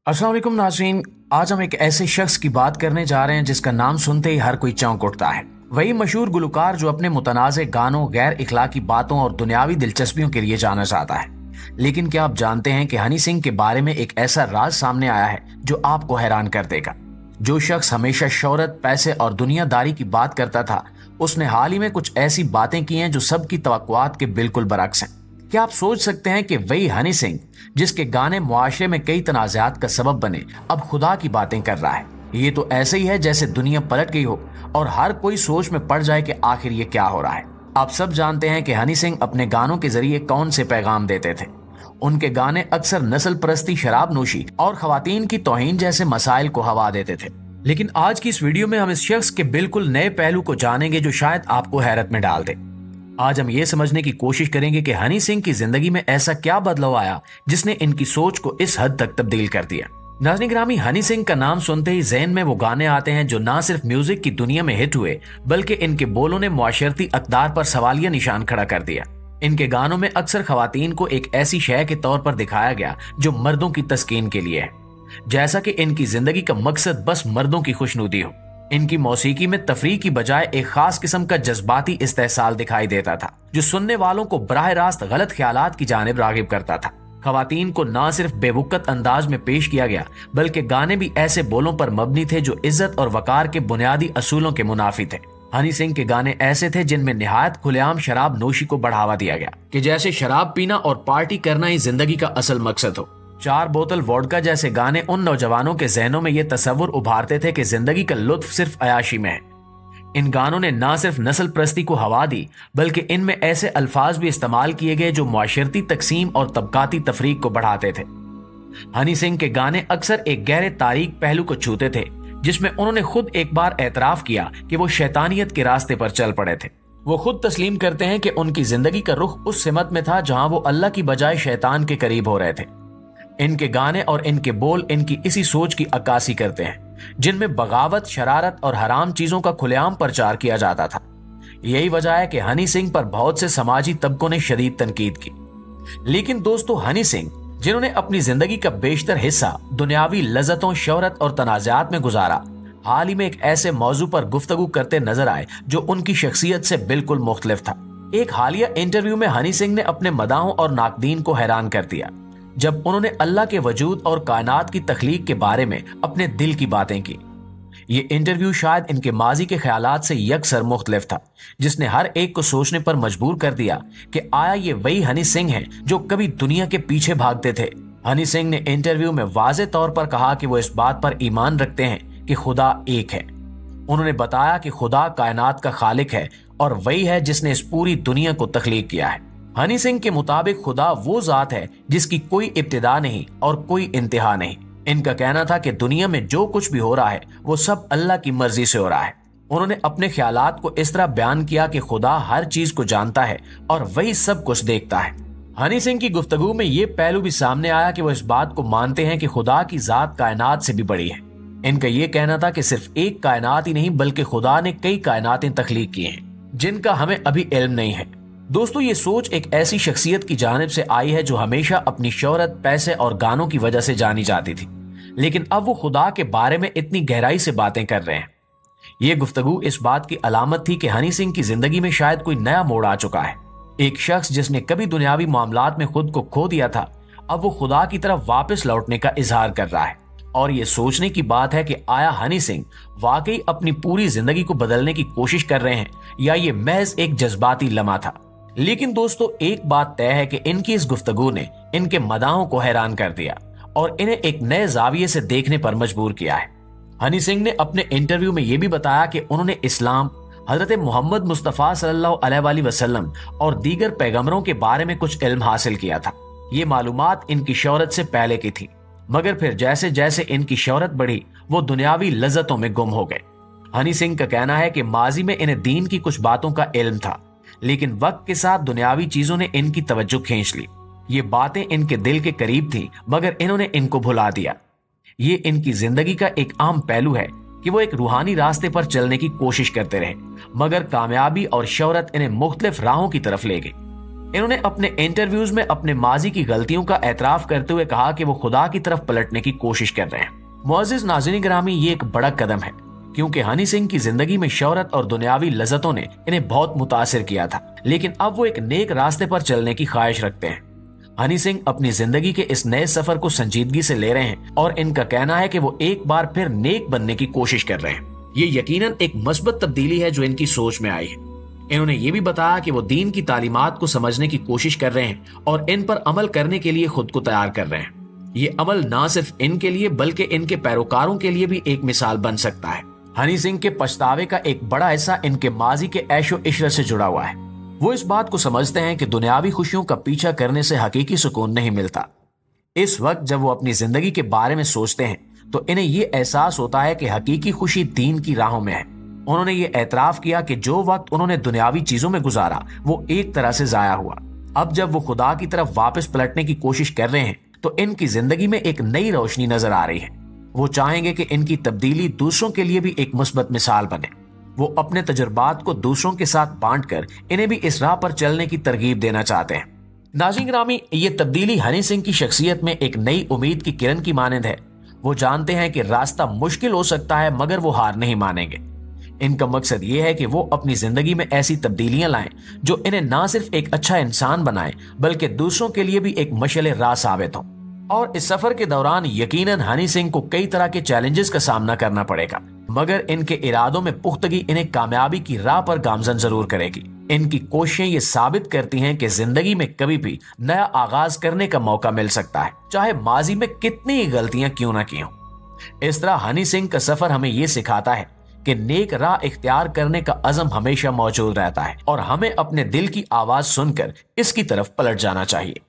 अस्सलाम वालेकुम नाज़रीन, आज हम एक ऐसे शख्स की बात करने जा रहे हैं जिसका नाम सुनते ही हर कोई चौंक उठता है। वही मशहूर गुलकार जो अपने मुतनाज़े गानों, गैर इखलाकी बातों और दुनियावी दिलचस्पियों के लिए जाना जाता है। लेकिन क्या आप जानते हैं कि हनी सिंह के बारे में एक ऐसा राज सामने आया है जो आपको हैरान कर देगा। जो शख्स हमेशा शोहरत, पैसे और दुनियादारी की बात करता था, उसने हाल ही में कुछ ऐसी बातें की हैं जो सबकी तवक्कुआत के बिल्कुल बरअक्स हैं। क्या आप सोच सकते हैं कि वही हनी सिंह जिसके गाने मुआशरे में कई तनाज़ात का सबब बने, अब खुदा की बातें कर रहा है। ये तो ऐसे ही है जैसे दुनिया पलट गई हो और हर कोई सोच में पड़ जाए कि आखिर ये क्या हो रहा है। आप सब जानते हैं कि हनी सिंह अपने गानों के जरिए कौन से पैगाम देते थे। उनके गाने अक्सर नस्ल परस्ती, शराब नोशी और खवातीन की तौहीन जैसे मसाइल को हवा देते थे। लेकिन आज की इस वीडियो में हम इस शख्स के बिल्कुल नए पहलू को जानेंगे जो शायद आपको हैरत में डाल दे। आज हम ये समझने की कोशिश करेंगे कि हनी सिंह की जिंदगी में ऐसा क्या बदलाव आया जिसने इनकी सोच को इस हद तक तब्दील कर दिया। नाज़रीन गिरामी, हनी सिंह का नाम सुनते ही ज़हन में वो गाने आते हैं जो ना सिर्फ म्यूजिक की दुनिया में हिट हुए, बल्कि इनके बोलों ने मुआशरती अक़दार पर सवालिया निशान खड़ा कर दिया। इनके गानों में अक्सर खवातीन को एक ऐसी शय के तौर पर दिखाया गया जो मर्दों की तस्कीन के लिए है, जैसा कि इनकी जिंदगी का मकसद बस मर्दों की खुशनुदी हो। इनकी मौसीकी में तफरीह की बजाय एक खास किस्म का जज्बाती इस्तेहसाल दिखाई देता था जो सुनने वालों को बराह रास्त गलत ख्यालात की जानिब रागिब करता था। खवातीन को ना सिर्फ बेवुकत अंदाज में पेश किया गया, बल्कि गाने भी ऐसे बोलों पर मबनी थे जो इज्जत और वकार के बुनियादी असूलों के मुनाफी थे। हनी सिंह के गाने ऐसे थे जिनमें निहायत खुलेआम शराब नोशी को बढ़ावा दिया गया कि जैसे शराब पीना और पार्टी करना ही जिंदगी का असल मकसद हो। 4 बोतल वोडका जैसे गाने उन नौजवानों के जहनों में यह तस्वुर उभारते थे कि जिंदगी का लुत्फ सिर्फ अयाशी में है। इन गानों ने ना सिर्फ नस्ल परस्ती को हवा दी, बल्कि इनमें ऐसे अल्फाज भी इस्तेमाल किए गए जो मुआशरती तकसीम और तबकाती तफरीक को बढ़ाते थे। हनी सिंह के गाने अक्सर एक गहरे तारीख पहलू को छूते थे, जिसमें उन्होंने खुद एक बार एतराफ किया कि वो शैतानियत के रास्ते पर चल पड़े थे। वो खुद तस्लीम करते हैं कि उनकी जिंदगी का रुख उस सिमत में था जहां वो अल्लाह की बजाय शैतान के करीब हो रहे थे। इनके गाने और इनके बोल इनकी इसी सोच की अक्कासी करते हैं, जिनमें बगावत, शरारत और हराम चीजों का खुलेआम प्रचार किया जाता था। यही वजह है कि हनी सिंह पर बहुत से समाजी तबकों ने शदीद तनकीद की। लेकिन दोस्तों, हनी सिंह जिन्होंने अपनी जिंदगी का बेशतर हिस्सा दुनियावी लज्जतों, शोहरत और तनाज़ात में गुजारा, हाल ही में एक ऐसे मौजू पर गुफ्तगू करते नजर आए जो उनकी शख्सियत से बिल्कुल मुख्तलिफ था। एक हालिया इंटरव्यू में हनी सिंह ने अपने मदाहों और नाकदीन को हैरान कर दिया जब उन्होंने अल्लाह के वजूद और कायनात की तख्लीक के बारे में अपने दिल की बातें की। ये इंटरव्यू शायद इनके माजी के ख्यालात से यकसर मुख्तलिफ था, जिसने हर एक को सोचने पर मजबूर कर दिया कि आया ये वही हनी सिंह हैं जो कभी दुनिया के पीछे भागते थे। हनी सिंह ने इंटरव्यू में वाज़े तौर पर कहा कि वो इस बात पर ईमान रखते हैं कि खुदा एक है। उन्होंने बताया कि खुदा कायनात का खालिक है और वही है जिसने इस पूरी दुनिया को तख्लीक किया है। हनी सिंह के मुताबिक खुदा वो जात है जिसकी कोई इब्तिदा नहीं और कोई इंतहा नहीं। इनका कहना था कि दुनिया में जो कुछ भी हो रहा है वो सब अल्लाह की मर्जी से हो रहा है। उन्होंने अपने ख्यालात को इस तरह बयान किया कि खुदा हर चीज को जानता है और वही सब कुछ देखता है। हनी सिंह की गुफ्तगू में ये पहलू भी सामने आया कि वो इस बात को मानते हैं कि खुदा की जात कायनात से भी बड़ी है। इनका ये कहना था कि सिर्फ एक कायनात ही नहीं, बल्कि खुदा ने कई कायनातें तख्लीक की हैं जिनका हमें अभी इल्म नहीं है। दोस्तों, ये सोच एक ऐसी शख्सियत की जानिब से आई है जो हमेशा अपनी शोहरत, पैसे और गानों की वजह से जानी जाती थी, लेकिन अब वो खुदा के बारे में इतनी गहराई से बातें कर रहे हैं। ये गुफ्तगू इस बात की अलामत थी कि हनी सिंह की जिंदगी में शायद कोई नया मोड़ आ चुका है। एक शख्स जिसने कभी दुनियावी मामलात में खुद को खो दिया था, अब वो खुदा की तरफ वापस लौटने का इजहार कर रहा है। और ये सोचने की बात है कि आया हनी सिंह वाकई अपनी पूरी जिंदगी को बदलने की कोशिश कर रहे हैं या ये महज एक जज्बाती लम्हा था। लेकिन दोस्तों, एक बात तय है कि इनकी इस गुफ्तगू ने इनके मदाहों को हैरान कर दिया और इन्हें एक नए जाविये से देखने पर मजबूर किया है। हनी सिंह ने अपने इंटरव्यू में यह भी बताया कि उन्होंने इस्लाम, हजरत मोहम्मद मुस्तफ़ा सल्लल्लाहु अलैहि वसल्लम और दीगर पैगंबरों के बारे में कुछ इल्म हासिल किया था। ये मालूमात इनकी शोहरत से पहले की थी, मगर फिर जैसे जैसे इनकी शोहरत बढ़ी वो दुनियावी लज्जतों में गुम हो गए। हनी सिंह का कहना है कि माजी में इन्हें दीन की कुछ बातों का इल्म था, लेकिन वक्त के साथ दुनियावी चीजों ने इनकी तवज्जो खींच ली। ये बातें इनके दिल के करीब थी, मगर इन्होंने इनको भुला दिया। ये इनकी जिंदगी का एक आम पहलू है कि वो एक रूहानी रास्ते पर चलने की कोशिश करते रहे, मगर कामयाबी और शोहरत इन्हें मुख्तलिफ राहों की तरफ ले गई। इन्होंने अपने इंटरव्यूज में अपने माजी की गलतियों का एतराफ करते हुए कहा कि वो खुदा की तरफ पलटने की कोशिश कर रहे हैं। मुअज़्ज़िज़ नाज़रीन गिरामी, ये एक बड़ा कदम है क्योंकि हनी सिंह की जिंदगी में शोहरत और दुनियावी लज्जतों ने इन्हें बहुत मुतासिर किया था, लेकिन अब वो एक नेक रास्ते पर चलने की ख्वाहिश रखते हैं। हनी सिंह अपनी जिंदगी के इस नए सफर को संजीदगी से ले रहे हैं और इनका कहना है कि वो एक बार फिर नेक बनने की कोशिश कर रहे हैं। ये यकीनन एक मस्बत तब्दीली है जो इनकी सोच में आई है। इन्होंने ये भी बताया कि वो दीन की तालीमात को समझने की कोशिश कर रहे हैं और इन पर अमल करने के लिए खुद को तैयार कर रहे हैं। ये अमल ना सिर्फ इनके लिए बल्कि इनके पैरोकारों के लिए भी एक मिसाल बन सकता है। हनी सिंह के पछतावे का एक बड़ा हिस्सा इनके माजी के ऐशो इशरत से जुड़ा हुआ है। वो इस बात को समझते हैं कि दुनियावी खुशियों का पीछा करने से हकीकी सुकून नहीं मिलता। इस वक्त जब वो अपनी जिंदगी के बारे में सोचते हैं तो इन्हें ये एहसास होता है कि हकीकी खुशी दीन की राहों में है। उन्होंने ये एतराफ किया कि जो वक्त उन्होंने दुनियावी चीजों में गुजारा वो एक तरह से जाया हुआ। अब जब वो खुदा की तरफ वापस पलटने की कोशिश कर रहे हैं तो इनकी जिंदगी में एक नई रोशनी नजर आ रही है। वो चाहेंगे कि इनकी तब्दीली दूसरों के लिए भी एक मुस्बत मिसाल बने। वो अपने तजुर्बात को दूसरों के साथ बांटकर इन्हें भी इस राह पर चलने की तरगीब देना चाहते हैं। नाज़रीन गिरामी, ये तब्दीली हनी सिंह की शख्सियत में एक नई उम्मीद की किरण की मानंद है। वो जानते हैं कि रास्ता मुश्किल हो सकता है मगर वो हार नहीं मानेंगे। इनका मकसद ये है कि वो अपनी जिंदगी में ऐसी तब्दीलियां लाएं जो इन्हें ना सिर्फ एक अच्छा इंसान बनाएं बल्कि दूसरों के लिए भी एक मशअल राह साबित हो। और इस सफर के दौरान यकीनन हनी सिंह को कई तरह के चैलेंजेस का सामना करना पड़ेगा, मगर इनके इरादों में पुख्तगी इन्हें कामयाबी की राह पर गामजन जरूर करेगी। इनकी कोशिशें ये साबित करती हैं कि जिंदगी में कभी भी नया आगाज करने का मौका मिल सकता है, चाहे माजी में कितनी ही गलतियां क्यों ना की हों। इस तरह हनी सिंह का सफर हमें ये सिखाता है कि नेक राह इख्तियार करने का अज़म हमेशा मौजूद रहता है और हमें अपने दिल की आवाज सुनकर इसकी तरफ पलट जाना चाहिए।